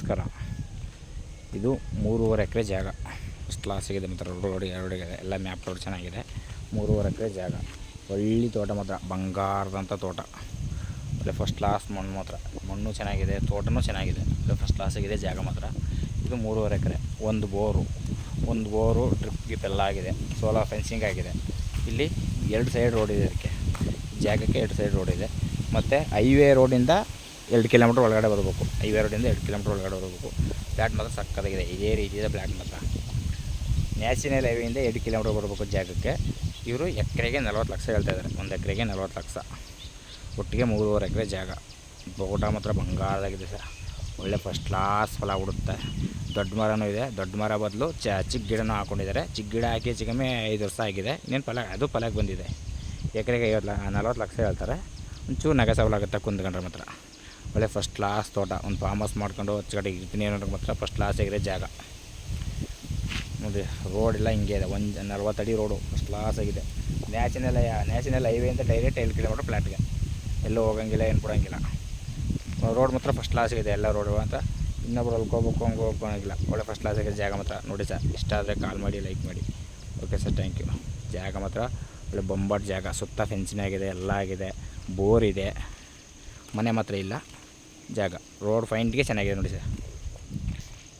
ನಮಸ್ಕಾರ. ಇದು 3.5 ಎಕರೆ ಜಾಗ. ಫಸ್ಟ್ ಕ್ಲಾಸಿಗಿದೆ ಮಾತ್ರ. ರೋಡಿಗೆ ಎಲ್ಲ ಮ್ಯಾಪ್ ರೋಡ್ ಚೆನ್ನಾಗಿದೆ. 3.5 ಎಕರೆ ಜಾಗ. ಒಳ್ಳೆ ತೋಟ ಮಾತ್ರ, ಬಂಗಾರದಂಥ ತೋಟ. ಒಳ್ಳೆ ಫಸ್ಟ್ ಕ್ಲಾಸ್ ಮಣ್ಣು ಮಾತ್ರ. ಮಣ್ಣು ಚೆನ್ನಾಗಿದೆ, ತೋಟನೂ ಚೆನ್ನಾಗಿದೆ. ಒಳ್ಳೆ ಫಸ್ಟ್ ಕ್ಲಾಸಾಗಿದೆ ಜಾಗ ಮಾತ್ರ. ಇದು 3.5 ಎಕರೆ. ಒಂದು ಬೋರು ಡ್ರಿಪ್ ಗಿಪ್ ಎಲ್ಲ ಆಗಿದೆ. ಸೋಲಾರ್ ಫೆನ್ಸಿಂಗ್ ಆಗಿದೆ. ಇಲ್ಲಿ 2 ಸೈಡ್ ರೋಡ್ ಇದೆ. ಅದಕ್ಕೆ ಜಾಗಕ್ಕೆ 2 ಸೈಡ್ ರೋಡ್ ಇದೆ. ಮತ್ತು ಹೈವೇ ರೋಡಿಂದ 2 ಕಿಲೋಮೀಟ್ರ್ ಒಳಗಡೆ ಬರಬೇಕು. 2 ಕಿಲೋಮೀಟ್ರ್ ಒಳಗಡೆ ಬರಬೇಕು. ಫ್ಲ್ಯಾಟ್ ಮಾತ್ರ ಸಕ್ಕತ್ತಾಗಿದೆ. ಇದೇ ರೀತಿಯ ಫ್ಲ್ಯಾಟ್ ಮಾತ್ರ. ನ್ಯಾಷನಲ್ ಹೈವೇಯಿಂದ 2 ಕಿಲೋಮೀಟ್ರ್ ಬರಬೇಕು ಜಾಗಕ್ಕೆ. ಇವರು ಎಕರೆಗೆ 40 ಲಕ್ಷ ಹೇಳ್ತಾಯಿದ್ದಾರೆ. 1 ಎಕರೆಗೆ 40 ಲಕ್ಷ. ಒಟ್ಟಿಗೆ 3.5 ಎಕರೆ ಜಾಗ. ತೋಟ ಮಾತ್ರ ಬಂಗಾರದಾಗಿದೆ ಸರ್. ಒಳ್ಳೆ ಫಸ್ಟ್ ಕ್ಲಾಸ್ ಫಲ ಬಿಡುತ್ತೆ. ದೊಡ್ಡ ಮರನೂ ಇದೆ. ದೊಡ್ಡ ಮರ ಬದಲು ಚಿಕ್ಕ ಗಿಡನೂ ಹಾಕ್ಕೊಂಡಿದ್ದಾರೆ. ಚಿಕ್ಕ ಗಿಡ ಹಾಕಿ ಹೆಚ್ಚು ಕಮ್ಮಿ 5 ವರ್ಷ ಆಗಿದೆ. ಇನ್ನೇನು ಫಲಕ್ಕೆ ಬಂದಿದೆ. ಎಕರೆಗೆ 40 ಲಕ್ಷ ಹೇಳ್ತಾರೆ. ಒಂಚೂರು ನಗಸವಲಾಗುತ್ತೆ ಕುಂತ್ಕೊಂಡ್ರೆ ಮಾತ್ರ. ಒಳ್ಳೆ ಫಸ್ಟ್ ಕ್ಲಾಸ್ ತೋಟ. ಒಂದು ಫಾರ್ಮ್ ಹೌಸ್ ಮಾಡ್ಕೊಂಡು ಹೊಚ್ಚಗಡೆ ಇರ್ತೀನಿ ಅನ್ನೋದು ಮಾತ್ರ ಫಸ್ಟ್ ಕ್ಲಾಸ್ ಆಗಿದೆ ಜಾಗ. ನೋಡಿ ರೋಡ್ ಎಲ್ಲ ಹಿಂಗೆ ಇದೆ. 40 ಅಡಿ ರೋಡು ಫಸ್ಟ್ ಕ್ಲಾಸ್ ಆಗಿದೆ. ನ್ಯಾಷನಲ್ ಹೈವೇಯಿಂದ ಡೈರೆಕ್ಟ್ 2 ಕಿಲೋಮೀಟ್ರ್ ಫ್ಲ್ಯಾಟ್ಗೆ. ಎಲ್ಲೂ ಹೋಗೋಂಗಿಲ್ಲ, ಏನು ಕೊಡೋಂಗಿಲ್ಲ. ರೋಡ್ ಮಾತ್ರ ಫಸ್ಟ್ ಕ್ಲಾಸ್ ಇದೆ. ಎಲ್ಲ ರೋಡು ಅಂತ ಇನ್ನೊಬ್ರು ಹೋಗ್ಬೇಕು ಹಂಗೆ ಹೋಗೋಂಗಿಲ್ಲ. ಒಳ್ಳೆ ಫಸ್ಟ್ ಕ್ಲಾಸ್ ಆಗಿದೆ ಜಾಗ ಮಾತ್ರ. ನೋಡಿ ಸರ್, ಇಷ್ಟ ಆದರೆ ಕಾಲ್ ಮಾಡಿ, ಲೈಕ್ ಮಾಡಿ. Okay sir, thank you. ಜಾಗ ಮಾತ್ರ ಒಳ್ಳೆ ಬೊಂಬಾಟ್ ಜಾಗ. ಸುತ್ತ ಫೆನ್ಸಿಂಗ್ ಆಗಿದೆ, ಎಲ್ಲ ಆಗಿದೆ. ಬೋರ್ ಇದೆ. ಮನೆ ಮಾತ್ರ ಇಲ್ಲ. ಜಾಗ ರೋಡ್ ಫೈಂಟ್ಗೆ ಚೆನ್ನಾಗಿದೆ ನೋಡಿ ಸರ್.